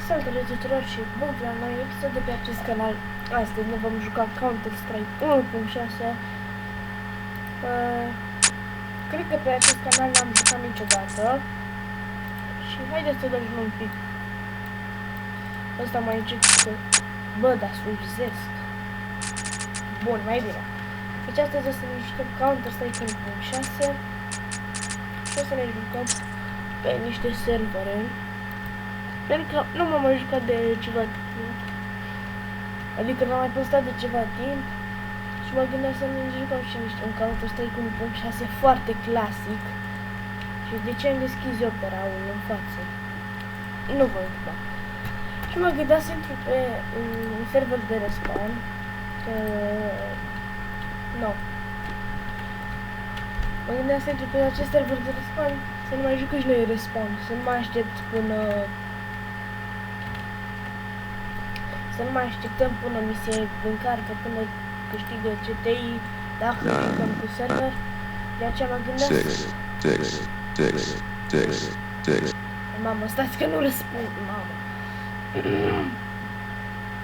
Salutare tuturor și bun la noi episod de pe acest canal. Astăzi ne vom juca Counter-Strike 1.6. Cred că pe acest canal n-am jucat niciodată. Și haideți să dăm un pic. Ăsta mai încet că... Bă, dar slujzesc. Bun, mai bine. Deci astăzi o să ne jucăm Counter-Strike 1.6. Și o să ne jucăm pe niște servere. Pentru că nu m-am mai jucat de ceva timp. Adică n-am mai postat de ceva timp. Și mă gândeam să ne jucăm și niște un Counter-Strike 1.6 foarte clasic. Și de ce am deschis opera-ul în față? Nu voi ocupa. Și mă gândeam să intru pe un server de respawn. Nu. Mă gândeam să intru pe acest server de respawn. Să nu mai jucă și noi respawn. Să nu mai aștept până... Să nu mai așteptăm până mi se încarcă, până câștigă CTI, dacă jucăm cu server. De aceea mă gândeam Mamă, stați că nu răspund, mamă.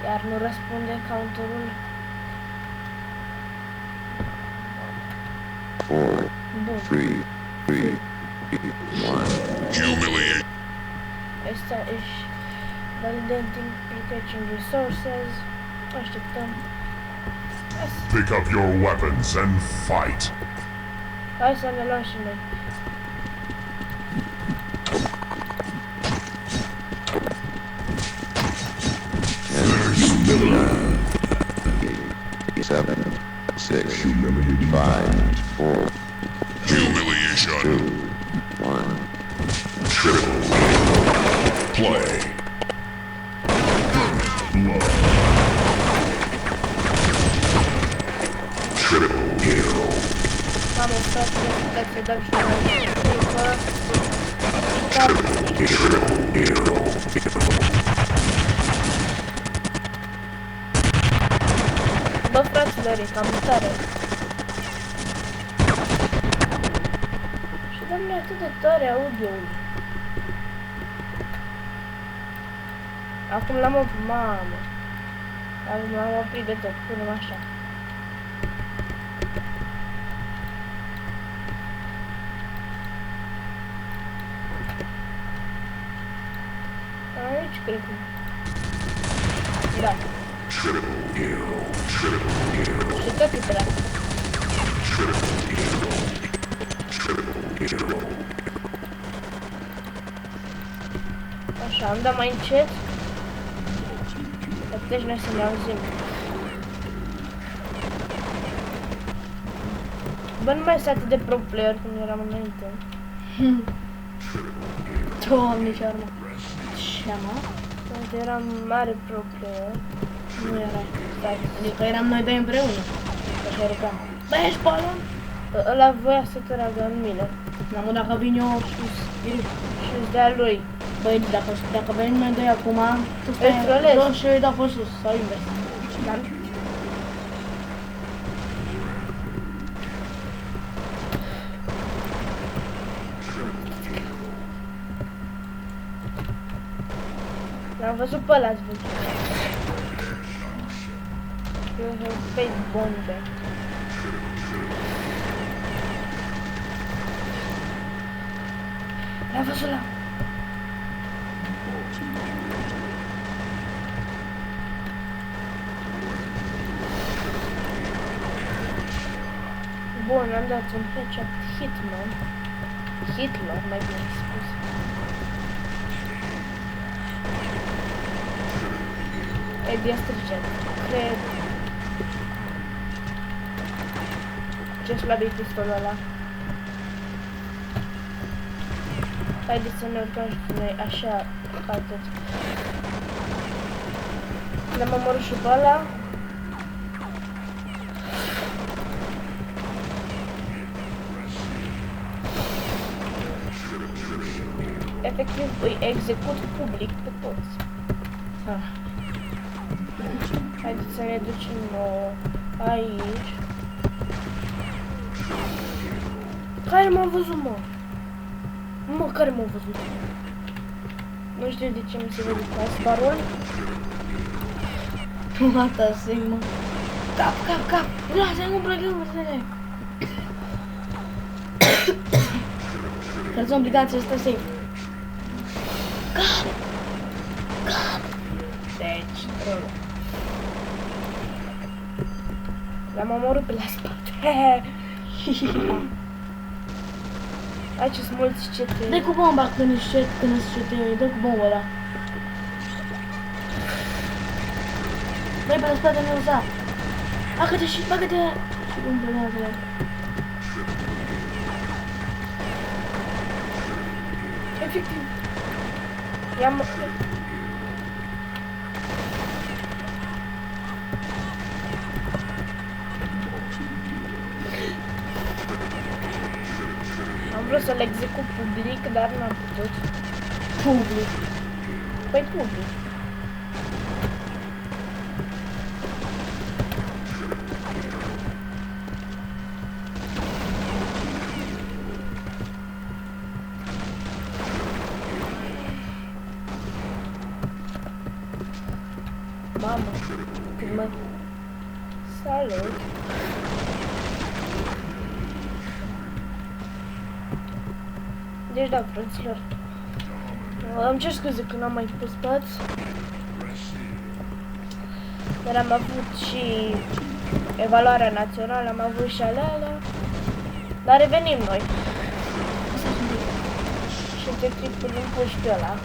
Iar nu răspunde counterul. Bun. 3, 2, 1. Humiliate. Asta ești validating application resources. Așteptăm. Pick up your weapons and fight. Hai să ne luăm și noi. Seven, 6, 5, 4. Humiliation. 2, 1. Triple play. Love. Triple kill. Mamă, stați să dăm și noi. Triple kill. Bă, fraților, e cam tare. Și doamne, atât de tare audio-ul. Acum l-am oprit, mamă. Acum l-am oprit de tot, punem așa. Aici, cred că... Da. Și tot e treabă. Așa, am dat mai încet. Dar puteți noi să ne auzim. Bă, nu mai este atât de pro player cum eram înainte. Doamne, ce armă. Ce armă? Când eram mare pro player. Nu erai. Stai, adică eram noi doi împreună. Așa rugam. Bă, ești balon? Ăla voia să tragă în mine. N-am dacă vin eu Și-ți dea lui. Băi, dacă venim noi doi acum, tu Îl stai trolezi. jos și eu îi dau pe sus, sau invers. Da? L-am văzut pe ăla, ați văzut. Eu sunt pe bombe. L-am văzut la... Bun, am dat un headshot Hitman. Hitler, mai bine spus. E de stricet, cred. Ce slab e pistolul ăla. Haideți să ne urcăm și noi așa, atât. L-am omorât și pe ăla. Efectiv îi execut public pe toți. Haideți să ne ducem aici. Care m-a văzut, mă? Mă, care m-a văzut? Nu știu de ce mi se vede taskbarul. Mata Sigma. Cap! Lasă, nu plăgându-se! Că-ți obligația asta safe. Cap! Deci, trolul. L-am omorât pe la spate. Ai ce smulți ce te... Dă cu bomba când îți CT, dă cu bomba ăla. Băi, pe la spate nu uza. Bagă-te și bagă-te. Și cum plenează. Efectiv. I-am... Am vrut să-l execut public, dar n-am putut. Public. Păi public. Mamă, când mă... Salut! Deci da, frăților. Îmi cer scuze că n-am mai pus spați. Dar am avut și evaluarea națională, am avut și alea. Dar revenim noi. Și între clipul îmi pun și pe ăla.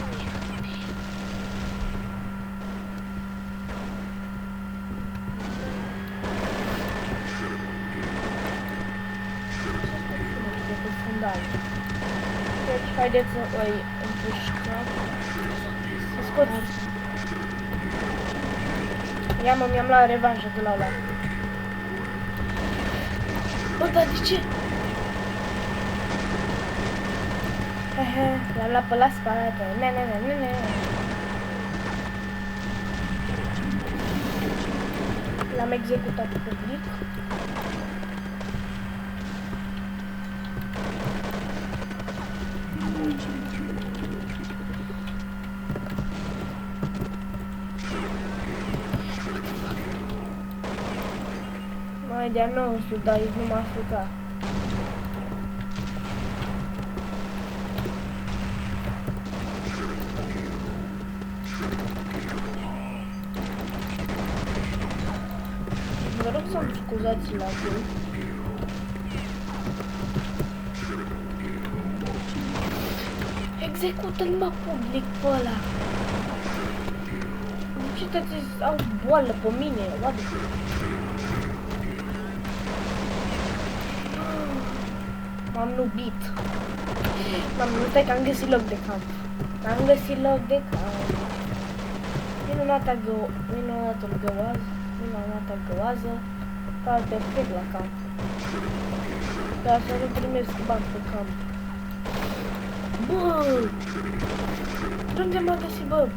Deci, haideți să îi împușcăm. Să scot. Ia-mă, mi-am luat revanșă de la ăla. Bă, dar de ce? Hehe, l-am luat pe la spate. Ne. L-am executat public. Mai de-a nostru, dar eu nu m-a ajutat. Vă rog să-mi scuzați la voi. Execută-l mă public pe ăla. Cetății au boală pe mine, oare? M-am nubit. Stai că am găsit loc de camp. Minunata găoază. Stau perfect la camp. Dar să nu primesc bani pe camp. Bă! De unde m-a găsit, bă?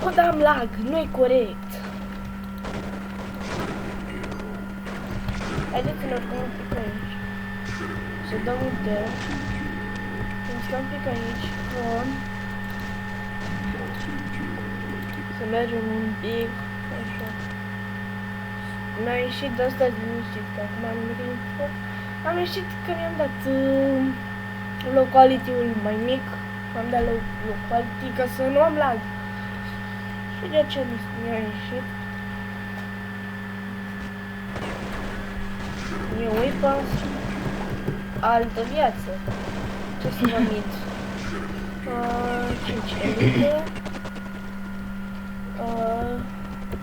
Bă, dar am lag, nu e corect. Haideți să ne urcăm un pic aici. Să dăm un der. Să stăm un pic aici. Bun. Să mergem un pic. Așa. Mi-a ieșit de asta liniștit, că acum am ieșit că mi-am dat locality-ul mai mic. Am dat locality ca să nu am lag. Și de ce mi-a ieșit? New weapons, altă viață. Ce să vă mint? 5 elite.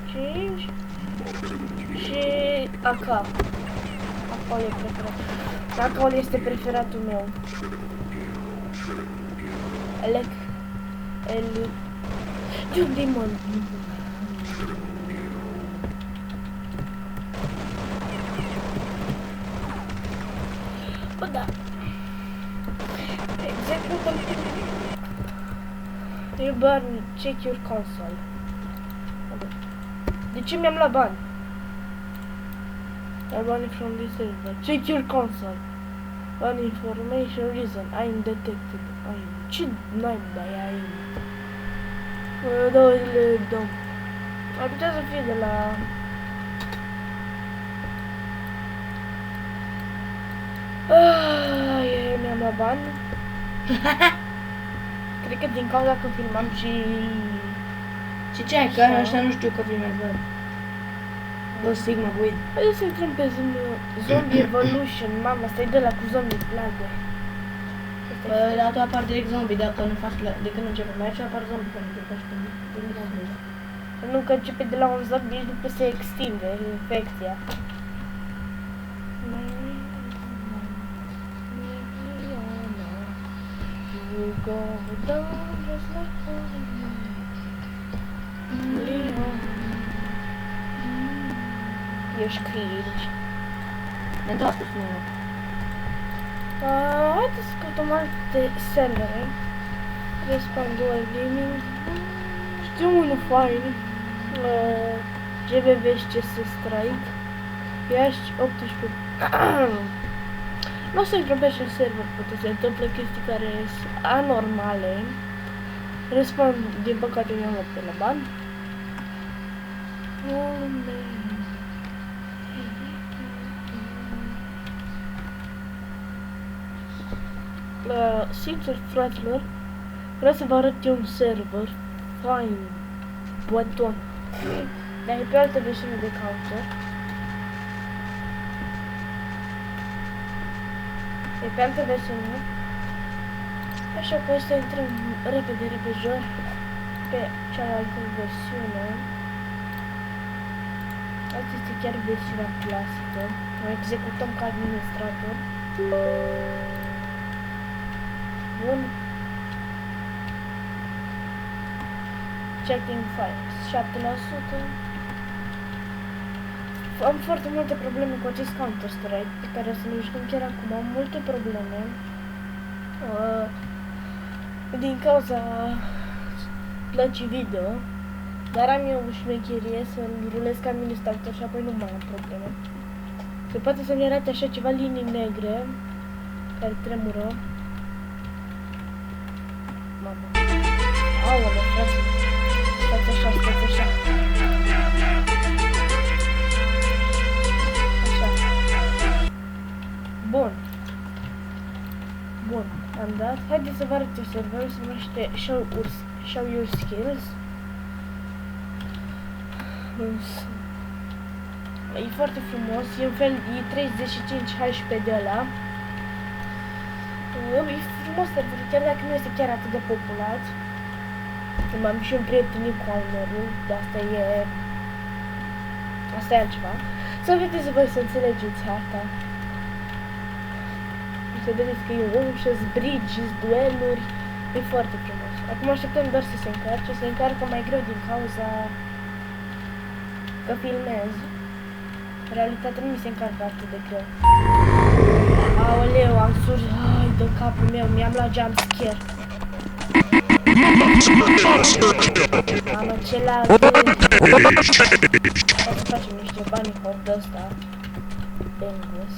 5 și AK. AK e preferat. AK este preferatul meu. De unde-i mă? Bă, da. Execută-l. You burn, check your console. De ce mi-am luat bani? I want it from this server. Check your console. One information reason. I'm detected. Ce naiba e aici? 20 de dom. Ar putea să fie de la... mi-am luat bani. Cred că din cauza că filmam și... Și ce ai? Că ăștia nu știu că filmează. O Sigma Guide. Hai să intrăm pe Zombie Evolution. Mama, stai de la cu zombie plagă. Păi, dar tu apar direct zombie, dacă nu faci de când începem aici, apar zombie pentru că faci când Nu că începe de la un zombie și după se extinde infecția. You go down just like Leon. Ești cringe. Ne-am dat cu snul. Haideți să căutăm alte servere. Respawn Dual Gaming. Știu unul fain. GBV și CS Strike. Iași 18. Nu o să intrăm pe acel server, poate se întâmplă chestii care sunt anormale. Respawn, din păcate, mi-am luat pe la bani. Sincer, fraților, vreau să vă arăt eu un server fain, buton, dar e pe altă versiune de Counter. E pe altă versiune. Așa că o să intrăm repede pe cealaltă versiune. Asta este chiar versiunea clasică. O executăm ca administrator. Bun. Checking files 7%. Am foarte multe probleme cu acest Counter-Strike pe care o să ne jucăm chiar acum. Am multe probleme din cauza plăcii video, dar am eu șmecherie să-l rulez ca administrator și apoi nu mai am probleme. Se poate să-mi arate așa ceva linii negre care tremură. Mamă. Aoleu, frate. Stați așa, stați așa. Bun. Bun, am dat. Haideți să vă arăt eu serverul, se numește Show Your Skills. E foarte frumos, e un fel, e 35 HP de ăla. E frumos serverul, chiar dacă nu este chiar atât de populat. M-am și împrietenit cu ownerul, de asta e... Asta e altceva. Să vedeți voi să înțelegeți harta. Să vedeți că e ușă, bridge, dueluri, e foarte frumos. Acum așteptăm doar să se încarce, se încarcă mai greu din cauza că filmez. În realitate nu mi se încarcă atât de greu. Aoleu, am surs, ai de capul meu, mi-am luat jump scare. Mamă, ce lag. Hai să facem niște bani cu de ăsta. English.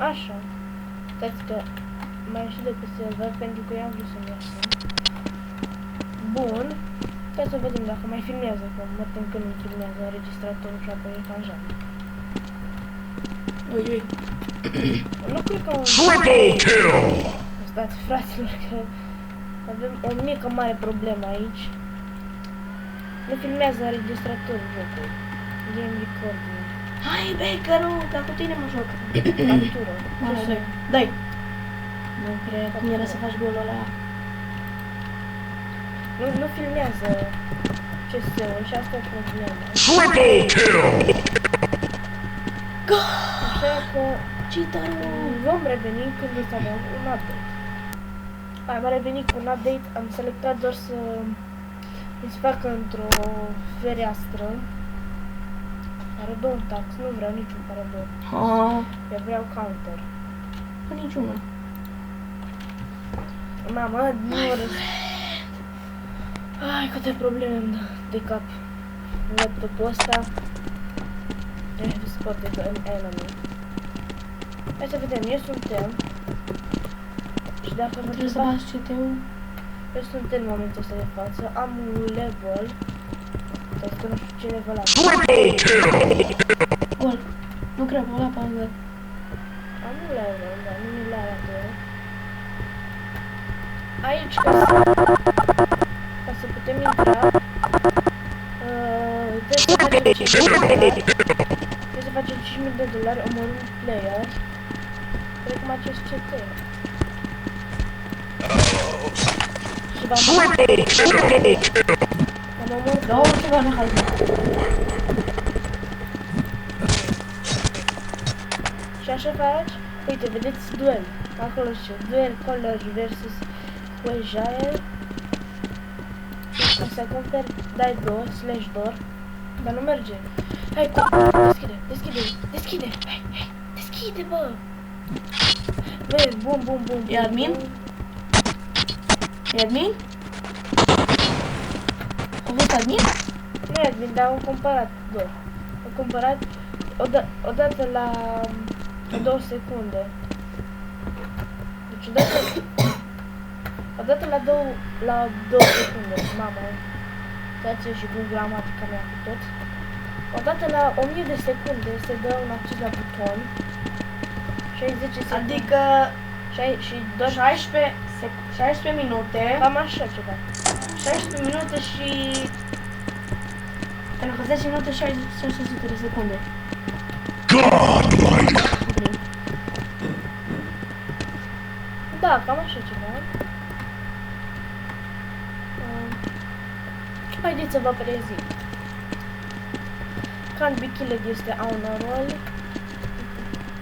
Așa. Stați că mai ieșit de pe server pentru că eu am vrut să-mi iasă. Bun. Stai să vedem dacă mai filmează, că mă tem că nu filmează înregistratorul și apoi e cam jalnic. Ui, ui. Nu cred că un... Triple kill! Stați, fraților, că avem o mică mare problemă aici. Nu filmează înregistratorul jocului. Game recording. Hai, Baker-ul, dar cu tine mă joc. Captură. Dai. Nu cred cum era să faci golul ăla. Nu filmează CS-ul și asta e problema. Triple kill! Așa că Cheater-ul. vom reveni când o să avem un update. Am revenit cu un update, am selectat doar să îi facă într-o fereastră. Are două tax, nu vreau niciun parador. Eu vreau counter. Niciunul. Mama, nu râs. Ai, câte probleme îmi dă de cap laptopul ăsta. Have spotted an enemy. Hai să vedem, eu suntem. Și dacă mă Trebuie să întreba, bați CT-ul. eu sunt în momentul ăsta de față, am un level. Să că nu știu ce level am. Gol. Nu cred, ăla pe angel. Am un level, dar nu mi-l arată. Aici, ca să putem intra, trebuie să facem $5.000 omorând player, precum acest CT. Și v-am omorât. Două ceva de halbă. Și așa faci, uite, vedeți duel. Acolo și duel Color versus Quajael. Să cumperi, dai door, dar nu merge. Hai, deschide, hai, deschide, bă! Bă, bum. E admin? E admin? A fost admin? Nu e admin, dar am cumpărat door. Am cumpărat odată la 2 secunde. Deci odată la 2 secunde, mamă. Uitați-vă și cu gramatica mea cu tot. Odată la 1000 de secunde se dă un acces la buton. Și ai 10 secunde. Adică Și doar 16 minute. cam așa ceva. 16 minute și... Pentru că 10 minute și 600 de secunde. Godlike! Da, cam așa ceva. Haideți să vă prezint. Can't Be Killed este honorul.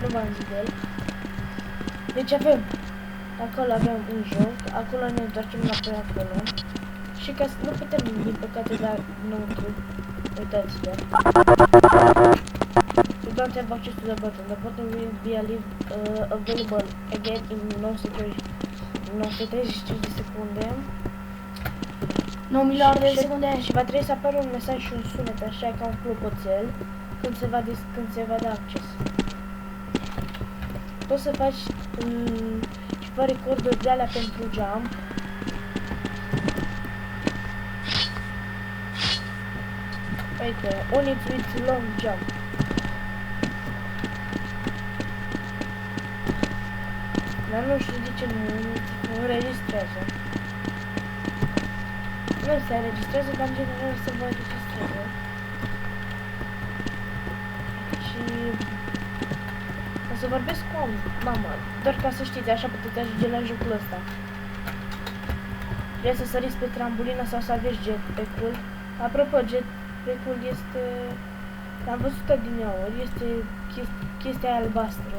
Nu v-am zis de el. Deci acolo avem un joc, acolo ne întoarcem înapoi acolo. Și ca să nu putem, din păcate, da înăuntru. Uitați-vă. You don't have access to the button. The button will be available again in 935 de secunde. 9 miliarde de secunde. Și va trebui să apară un mesaj și un sunet, așa ca un clopoțel, când se va da acces. Poți să faci ceva recorduri de alea pentru jump. Uite, on it with long jump. Dar nu știu de ce nu înregistrează. Nu se înregistrează, dar în general se va înregistrează. Și o să vorbesc cu mama, doar ca să știți, așa puteți ajunge la jocul ăsta. Trebuie să săriți pe trambulină sau să aveți jetpack-ul. Apropo, jetpack-ul este... L-am văzut adineauri, este chestia albastră.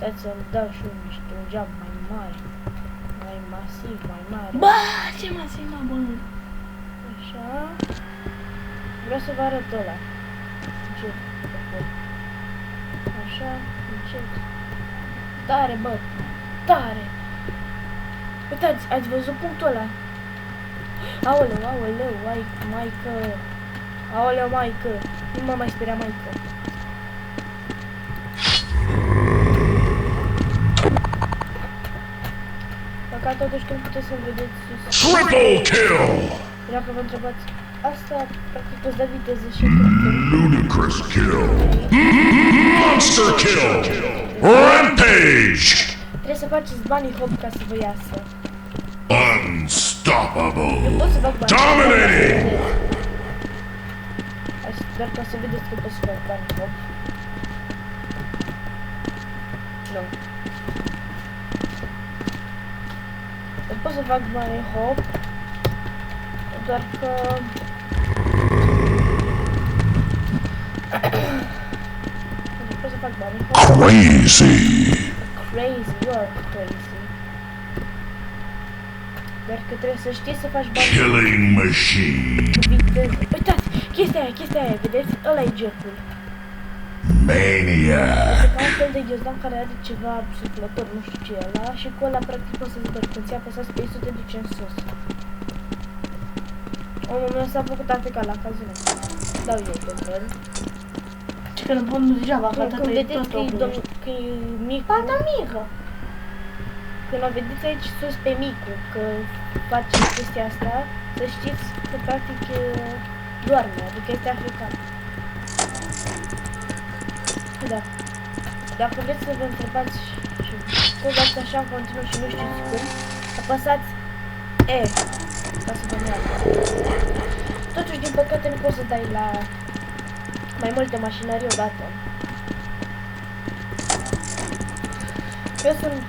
Dați să-mi dau și un niște un jump mai mare. Mai masiv, mai mare. Bă, ce masiv, mă, bun. Așa. Vreau să vă arăt ăla. Jetpack-ul. Așa, încet. Tare, bă, tare. Uitați, ați văzut punctul ăla? Aoleu, maică. Aoleu, maică. Nu mă mai speria, maică. Păcat totuși când puteți să-mi vedeți sus. Triple kill! Dacă vă întrebați, asta practic îți dă viteză și trupuri. Ludicrous kill! Monster kill! Rampage! Trebuie să faceți banii hop ca să vă iasă. Unstoppable! Eu pot să fac bani. Dominating! Doar ca să vedeți că pot să fac bani hop. Nu. Eu pot să fac bani hop. Doar că... pot să fac bani hop. Crazy! Crazy, you are crazy. Doar că trebuie să știi să faci bani. Killing machine! Viteză. Uitați, chestia aia, vedeți? Ăla e jocul. Maniac! Este ca un fel de ghiozdan care are ceva suflător, nu știu ce e ăla, și cu ăla practic poți să zbori. Când ți apăsați pe ei, te duce în sus. Omul meu s-a făcut AFK la cazul ăsta. Dau eu pe el. Zici că nu degeaba, că Când tata e vedeți tot că e, oculește. că e mic, Fata mică. când o vedeți aici sus pe micu, că face chestia asta, să știți că practic doarme, adică este african. Da. Dacă vreți să vă întrebați și tot dați așa în continuu și nu știți cum, apăsați E ca să vă meargă. Totuși, din păcate, nu poți să dai la mai multe mașinării odată. Eu sunt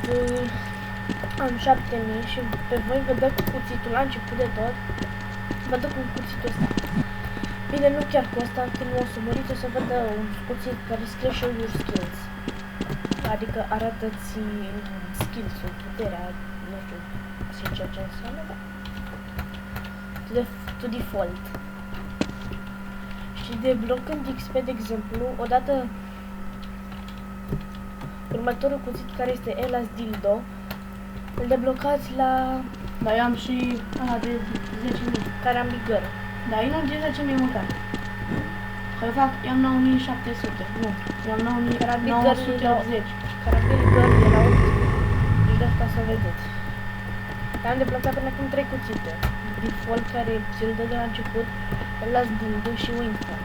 am 7000 și pe voi vă dă cu cuțitul la început de tot. Vă dă cu cuțitul ăsta. Bine, nu chiar cu ăsta, când o să muriți o să vă dă un cuțit care scrie show your skills. Adică arată-ți skills-ul, puterea, nu știu sincer ce înseamnă, dar to default. Și deblocând XP, de exemplu, odată următorul cuțit care este Elas Dildo, îl deblocați la Dar eu am și ăla de 10.000. Carambigăr. Dar eu nu am de 10.000 măcar. Că eu fac, eu am 9.700. Nu, eu am 9.980. Carambigăr de la 8. Deci de asta să vedeți. Dar am deblocat până acum 3 cuțite. Default care ți-l dă de la început, Elas Dildo și Windfall.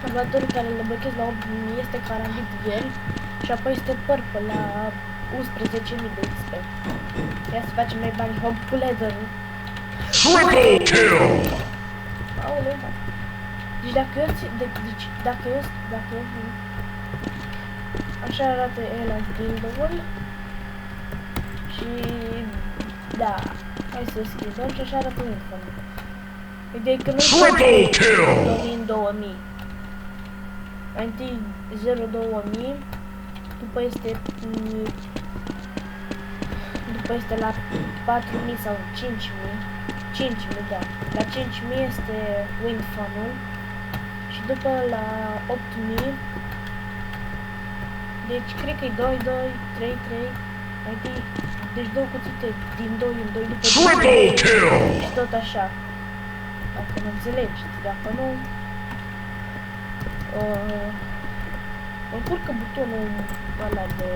Următorul care îl deblochez la 8.000 este Carambigăr și apoi este Purple la 11.000 de XP. Ia să facem noi bani Hop cu leather-ul. Triple kill! Aoleu, da. Deci dacă eu așa arată Elas Dildo-ul și da, hai să schimbăm și așa arată Windfall. Ideea e că nu Triple kill! în 2000. Mai întâi 0-2000, după este la 4000 sau 5000. 5000, da. La 5000 este Windfall-ul și după la 8000, deci cred că e 2, 2, 3, 3, mai întâi, deci două cuțite din 2 în 2 după Triple kill! și tot așa. Dacă mă înțelegi, dacă nu, încurcă butonul ăla de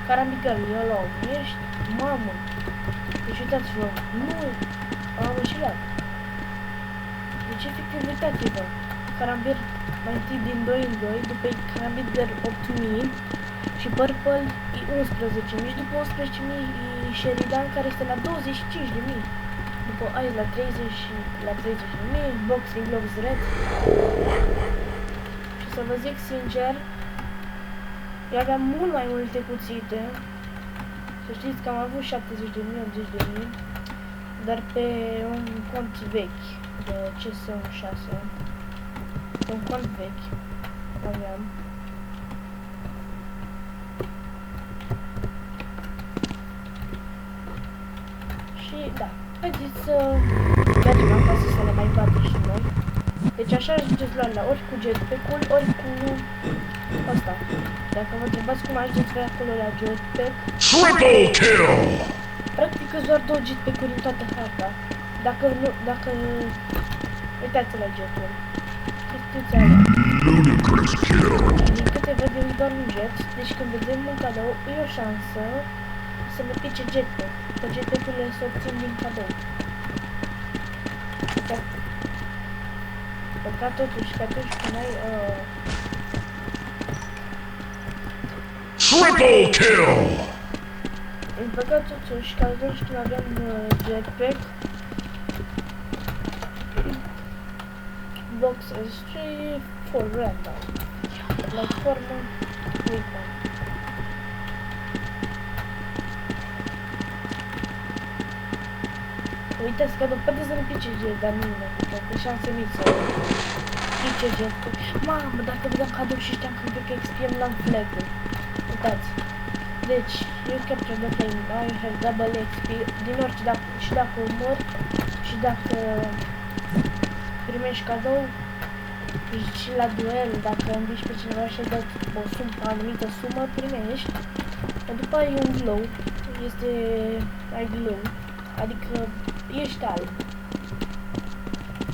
Carambigăr, eu luau, ești, mamă, deci uitați-vă, nu, am înșelat. Deci efectiv uitați-vă, Carambigăr mai întâi din 2 în 2, după Carambigăr 8000 și Purple e 11.000 și după 11.000 e Sheridan care este la 25.000. După aia la 30.000, Boxing Gloves Red. Și să vă zic sincer, eu aveam mult mai multe cuțite. Să știți că am avut 70.000, 80.000, dar pe un cont vechi de CS16, un cont vechi aveam. Și da, haideți să mergem acasă să le mai bată și noi. Deci așa ajungeți la ori cu jetpack-ul, ori cu asta. Dacă vă întrebați cum ajungeți voi acolo la jetpack, Triple kill! practic îți doar 2 jetpack-uri în toată harta. Dacă uitați la jetul. Știți aia. Ludicrous kill! Din câte văd eu doar un jet, deci când vedem un cadou, e o șansă să ne pice jetpack. Că jetpack-urile se obțin din cadou. Păcat totuși că atunci când ai Triple kill! în păcat totuși că atunci când avem jetpack, box S3 for random. Platformă, weapon. Uitați că după de să ne pice jet, dar nu de șanse mici să pice jet. Mamă, dacă vedeam cadou și știam că pe XP-am la flag-ul. Uitați. Deci, eu capture the flame, I have double XP, din orice, și dacă umor, și dacă primești cadou, și la duel, dacă învingi pe cineva și dă o anumită sumă, primești. Dar după aia e un glow, ai glow, adică ești alb.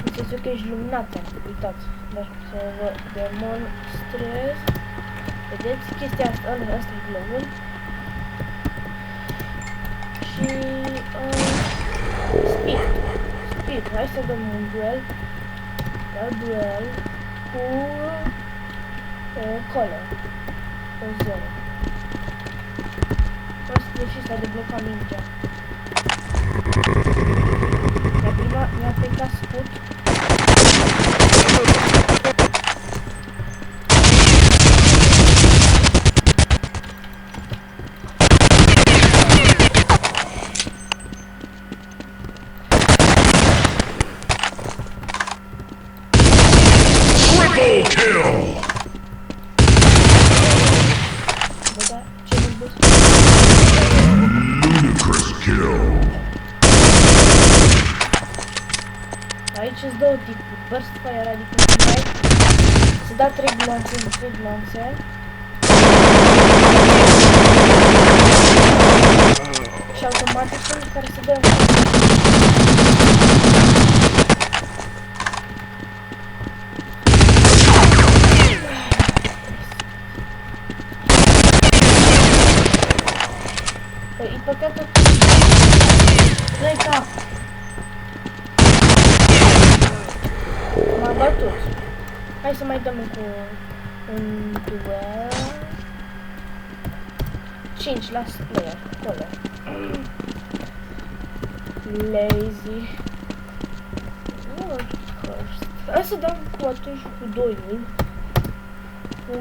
În sensul că ești luminat, uitați. Dar să vă demonstrez. Vedeți chestia asta, ăsta e glow-ul. Și speed, hai să dăm un duel. Duel cu color. Pe 0. O să deși s-a deblocat mingea. Mi-a plecat scut. Triple kill! Bă, da, ce mă bus? Ludicrous kill! Aici îți dau tipul burst fire, adică mai se da 3 glanțe, și automatic sunt care se dă păi, e păcatul dă-i cap. M-a bătut. Hai să mai dăm cu un duel. 5 la player, acolo. Lazy. Hai să dăm cu atunci cu 2-ul. Cu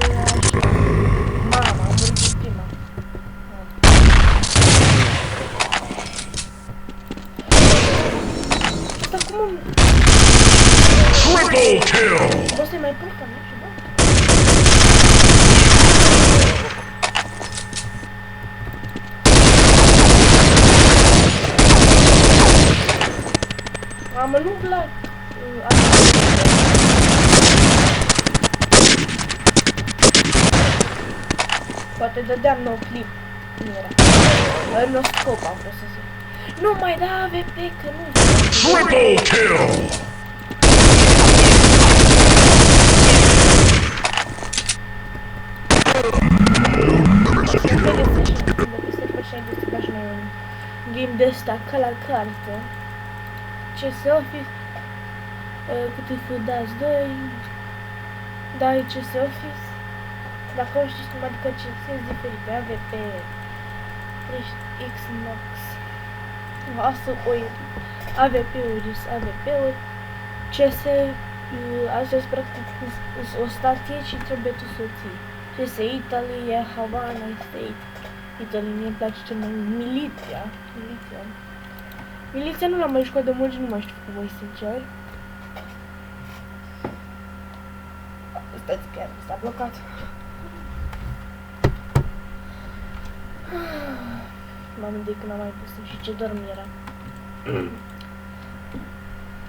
ăla și... Mama, am murit în prima. Asta cum am... Triple kill! Poți să-i mai pun ca nu știu, da? Mamă, nu-mi plac. Poate dădeam nou clip. Nu era. No scop am vrut să zic. Nu mai da AVP, că nu. Triple kill! Game de ăsta ca la carte. CS Office, câte Dash 2, dai CS Office. Dacă nu știți cum adică CS sunt diferite, AVP, Xbox, asta AVP-uri, AVP-uri, CS, astea sunt practic o stație și trebuie tu să o ții. CS Italy, Havana State. Italy, mie-mi place cel mai mult. Miliția nu l-am mai jucat de mult și nu mai știu cu voi, sincer. Stați chiar, s-a blocat. M-am gândit când am mai pus și ce dorm era.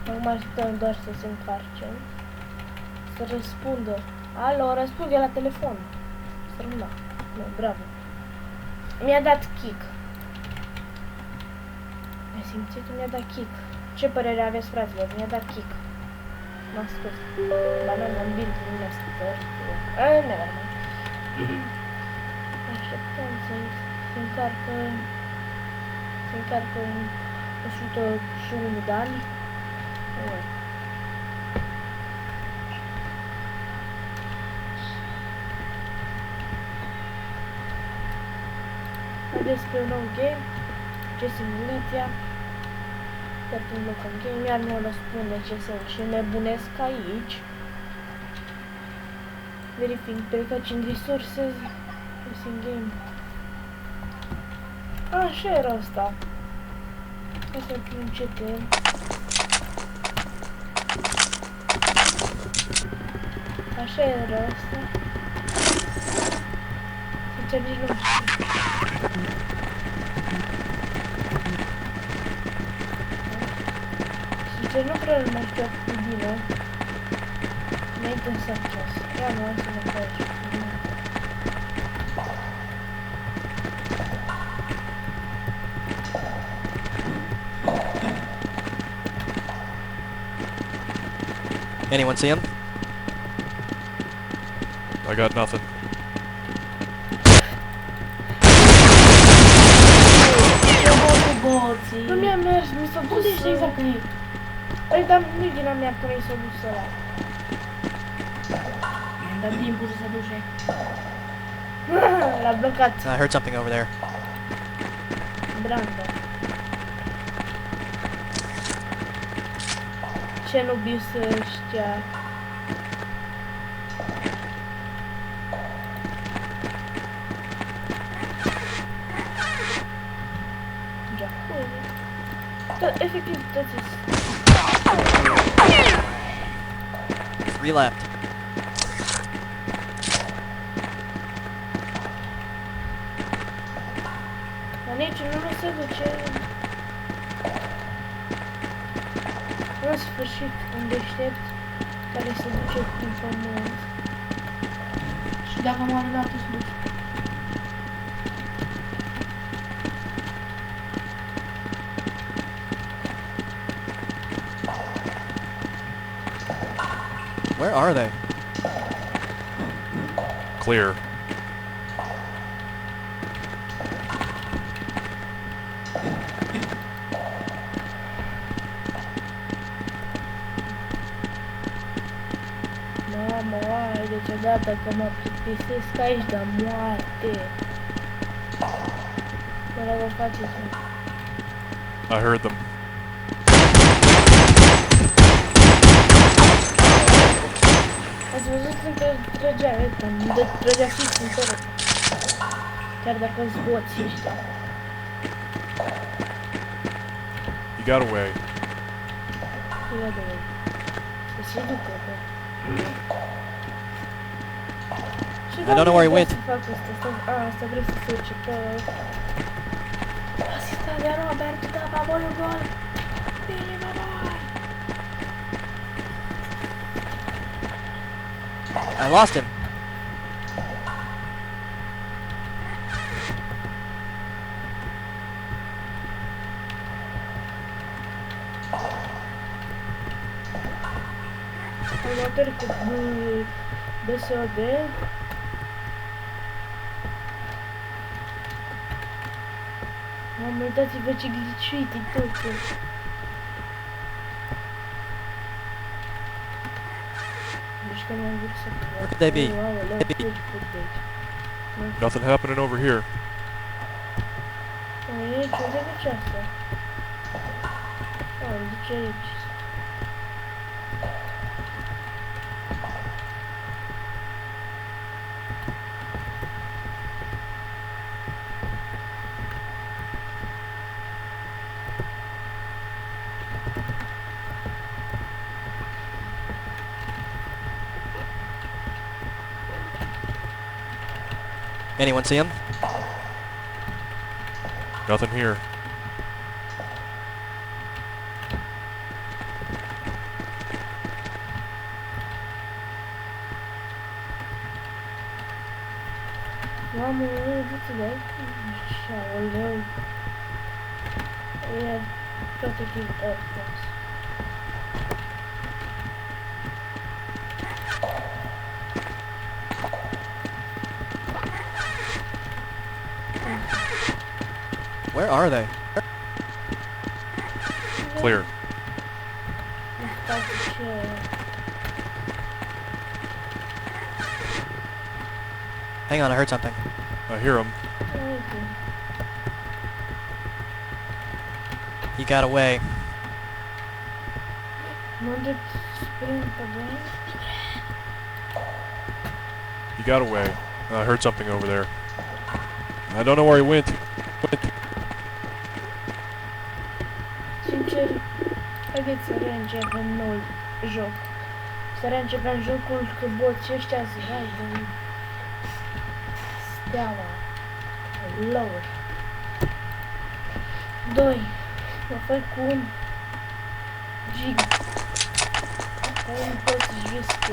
Acum așteptăm doar să se încarce. Să răspundă. Alo, răspunde la telefon. Să rămână. Nu, bravo. Mi-a dat kick. Ai simțit? Mi-a dat kick. Ce părere aveți, fraților? Mi-a dat kick. M-a scos. Banana în bild, nu mi-a scos. Never mind. Așteptăm să se încarcă. Se încarcă 101 de ani. Despre un nou game, ce similiția, chiar un loc în game, iar nu răspunde ce sunt și nebunesc aici. Verific, prefaci în resources, in game. Așa era asta. Hai să pun CTM. Așa era asta. Sincer, nici nu știu. Sincer, nu prea mai știu atât de bine. Mi-a interesat ceas. Ia nu, hai să mă faci. Anyone see him? I got nothing. Boții. Nu mi-a mers, mi s-a dus... Unde ești exact în ei? Păi, dar nu-i vina mea că mi s-a dus ăla. Mi-am dat timpul să se duce. L-a blocat. I heard something over there. Brandon. Ce nu bis ăștia? Efectiv, toți Three left. dar nici nu se duce în sfârșit un deștept care se duce prin pământ. Și dacă moare la tu se duce. Where are they? Clear. Mamă, oai, deci odată că mă plictisesc aici de moarte. Mă vă faceți mă. I heard them. Ați văzut când trăgea, uite, îmi trăgea fix în tără. Chiar dacă-s boți ăștia. You got away. Ia de voi. Să se ducă, bă. Și I don't know where he went. Să fac asta vrei să se urce pe... Asista de Robert, da, baboiul gol! Bine, baboi! I lost him. Următori cu BSOD. Mamă, uitați-vă ce glitchuit e totul. Deci că mi-am vrut să... Where could they be? Aoleu, Could be. fugi de aici. Nothing happening over here. Aici, unde duce asta? Duce aici. Anyone see him? Nothing here. Mamă, du-te de aici. Aoleu. E toate chestia asta. Where are they? Clear. În spate ce... Hang on, I heard something. I hear them. Uite. He got away. Mă duc spre pădure. You got away. I heard something over there. I don't know where he went. Sincer, haideți să reîncepem noul joc. Să reîncepem jocul că boții ăștia zic, hai de Steaua. Lower. 2. Mă fac cu un gig. Care nu pot să-și riscă.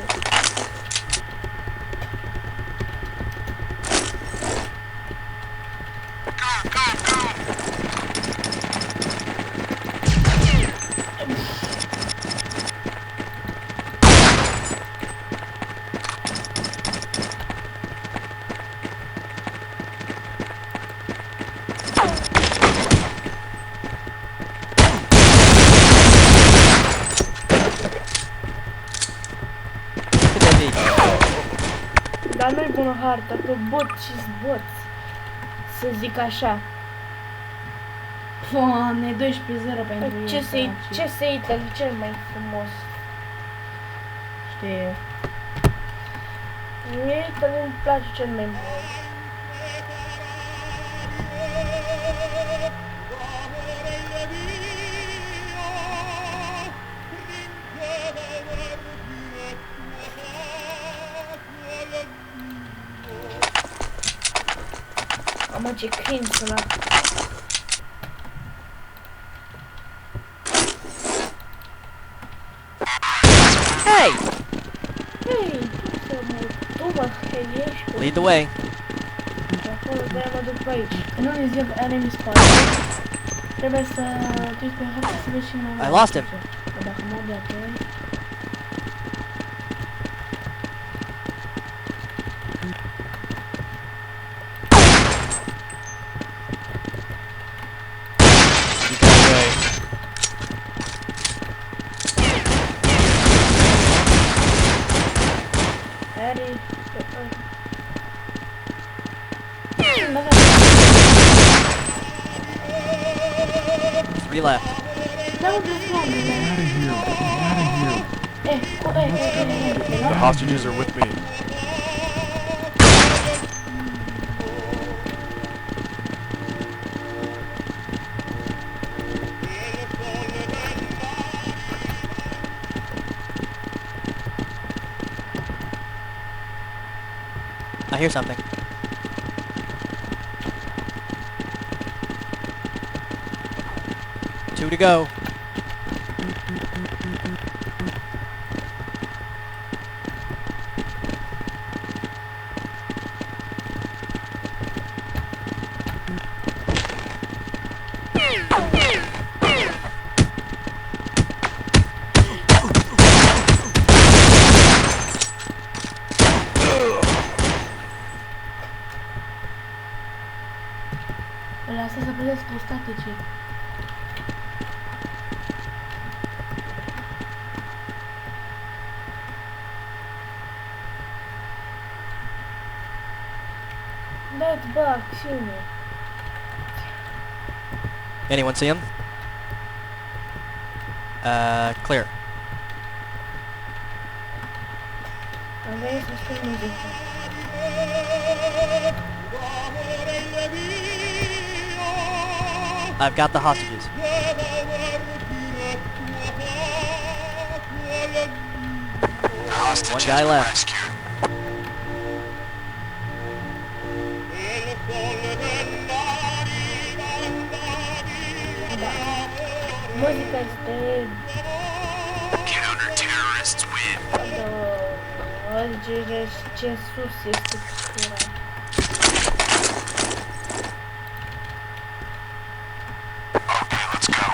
Dar nu-i bună harta, că boți-s boți. Să zic așa. Doamne, 12-0 pentru ei. Ce să Italy, cel mai frumos. Știu. Mie Italy îmi place cel mai mult. Mamă, ce cringe sună. Hey! Hei, tu mă heliești cu Lead the way. acolo, de-aia mă duc pe aici. Când nu ne zi enemy spot, trebuie să duci pe hartă să vezi cine mai I lost him. Că dacă mă de apoi... You got away. Harry, 3 left. The hostages are with me. I hear something. Two to go. Lasă să plătesc cu statice. dați bă acțiune. Anyone see him? Clear. Am venit să spun muzică. I've got the hostages. One guy left. Muzica este... Counter-terrorists win. Ce sus este curat. Okay, let's go.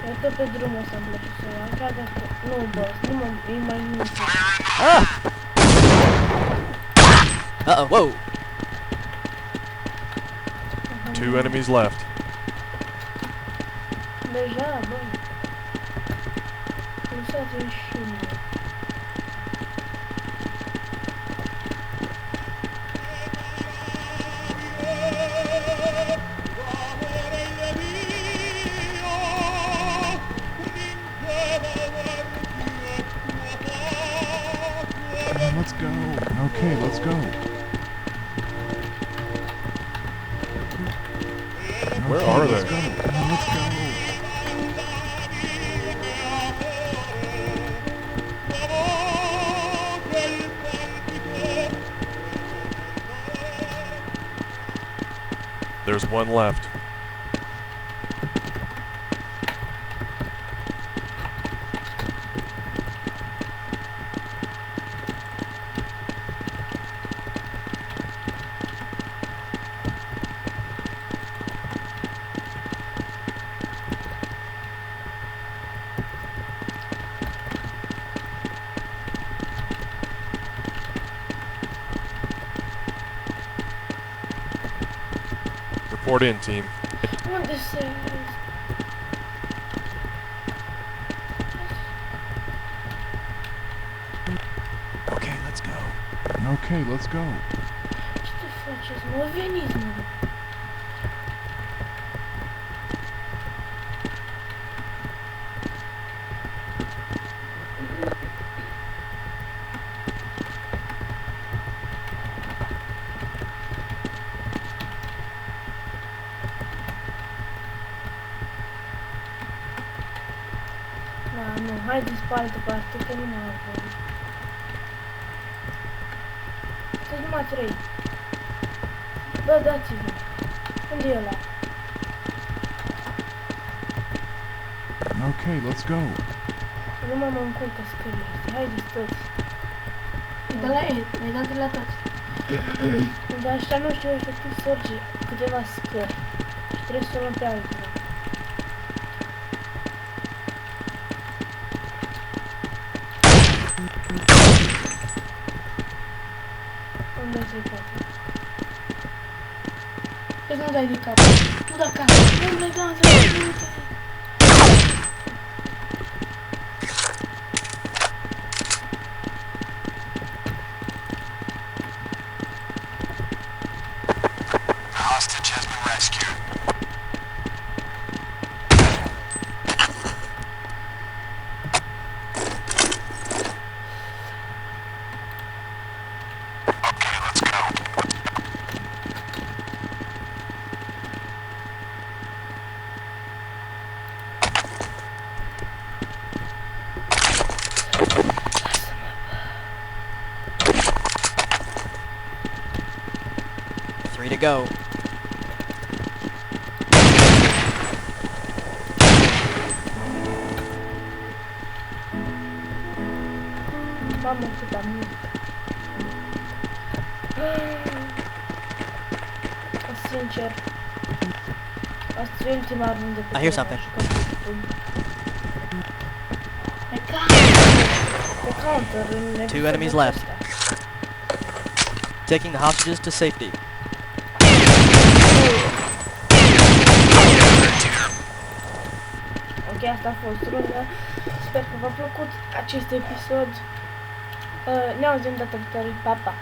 Eu tot pe drumul ăsta îmi place să iau. Chiar dacă... Nu, boss, nu mă... E mai mult. Ah! Uh-oh, whoa! 2 enemies left. Deja, bă. Lăsați-mi și mie. Let's go. Okay, let's go. Where Okay, are let's they? go. Let's go. There's one left. Report in, team. Unde se... Okay, let's go. Ce te faceți, mă? Veniți, mă. Da, nu, haideți pe altă parte, că nu mai avem. Sunt numai 3. Bă, dați-vă. Unde e ăla? Okay, let's go. Nu mă încurcă scările astea. Haideți toți. De la ei, le-ai dat de la toți. Dar ăștia nu știu efectiv să urce câteva scări. Și trebuie să o luăm pe altele. Unde se poate? Deci nu dai de cap. Nu da cap. Nu le dau să The hostage has been rescued. Okay, let's go. Three to go. Mamă, cât am mult. Sincer. Asta e ultima rundă pe I hear something. Pe counter în episodul enemies left. ăsta. Taking the hostages to safety. Ok, asta a fost runda. Sper că v-a plăcut acest episod. Ne auzim data viitoare. Pa, pa!